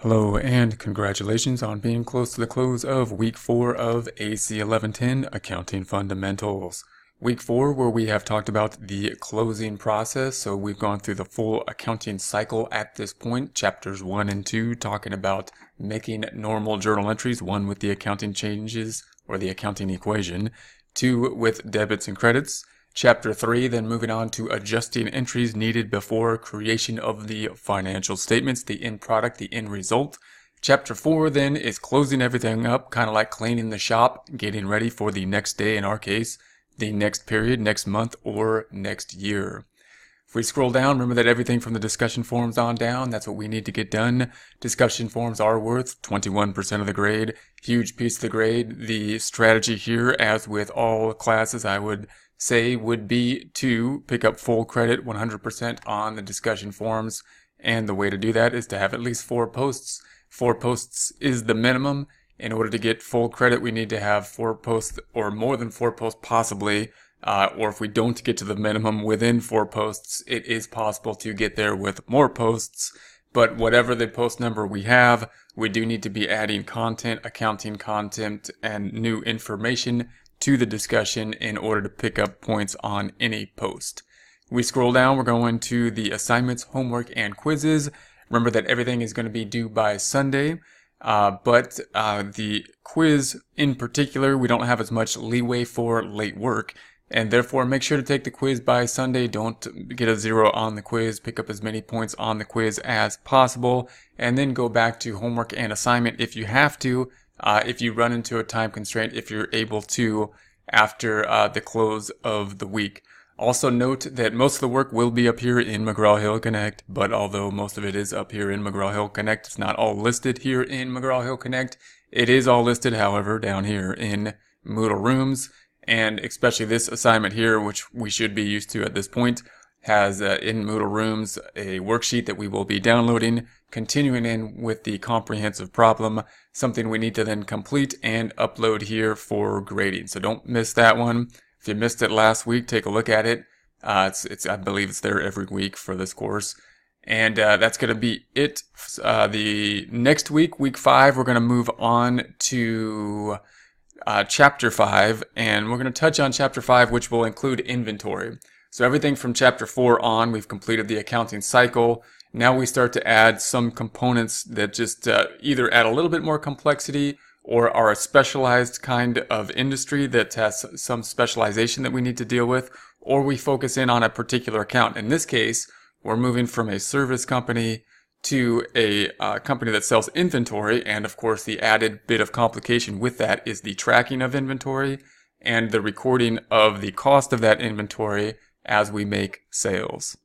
Hello and congratulations on being close to the close of week 4 of AC1110 Accounting Fundamentals. Week 4 where we have talked about the closing process, so we've gone through the full accounting cycle at this point, chapters 1 and 2 talking about making normal journal entries, 1 with the accounting changes or the accounting equation, 2 with debits and credits. Chapter 3, then moving on to adjusting entries needed before creation of the financial statements, the end product, the end result. Chapter 4 then is closing everything up, kind of like cleaning the shop, getting ready for the next day, in our case, the next period, next month, or next year. If we scroll down, remember that everything from the discussion forums on down, that's what we need to get done. Discussion forums are worth 21% of the grade, huge piece of the grade. The strategy here, as with all classes, I would say would be to pick up full credit 100% on the discussion forums, and the way to do that is to have at least 4 posts. 4 posts is the minimum. In order to get full credit, we need to have 4 posts or more than 4 posts possibly, or if we don't get to the minimum within 4 posts, it is possible to get there with more posts. But whatever the post number we have, we do need to be adding content, accounting content, and new information to the discussion in order to pick up points on any post. We scroll down, we're going to the assignments, homework, and quizzes. Remember that everything is going to be due by Sunday, but the quiz in particular, we don't have as much leeway for late work, and therefore make sure to take the quiz by Sunday. Don't get a 0 on the quiz, pick up as many points on the quiz as possible, and then go back to homework and assignment if you have to. If you run into a time constraint, if you're able to, after the close of the week. Also note that most of the work will be up here in McGraw-Hill Connect, but although most of it is up here in McGraw-Hill Connect, it's not all listed here in McGraw-Hill Connect. It is all listed, however, down here in Moodle Rooms, and especially this assignment here, which we should be used to at this point, has in Moodle Rooms a worksheet that we will be downloading, continuing in with the comprehensive problem, something we need to then complete and upload here for grading. So don't miss that one. If you missed it last week, take a look at it. I believe it's there every week for this course. And that's going to be it. The next week, week 5, we're going to move on to chapter 5, and we're going to touch on chapter 5, which will include inventory. So everything from chapter 4 on, we've completed the accounting cycle. Now we start to add some components that just either add a little bit more complexity or are a specialized kind of industry that has some specialization that we need to deal with, or we focus in on a particular account. In this case, we're moving from a service company to a company that sells inventory, and of course the added bit of complication with that is the tracking of inventory and the recording of the cost of that inventory as we make sales.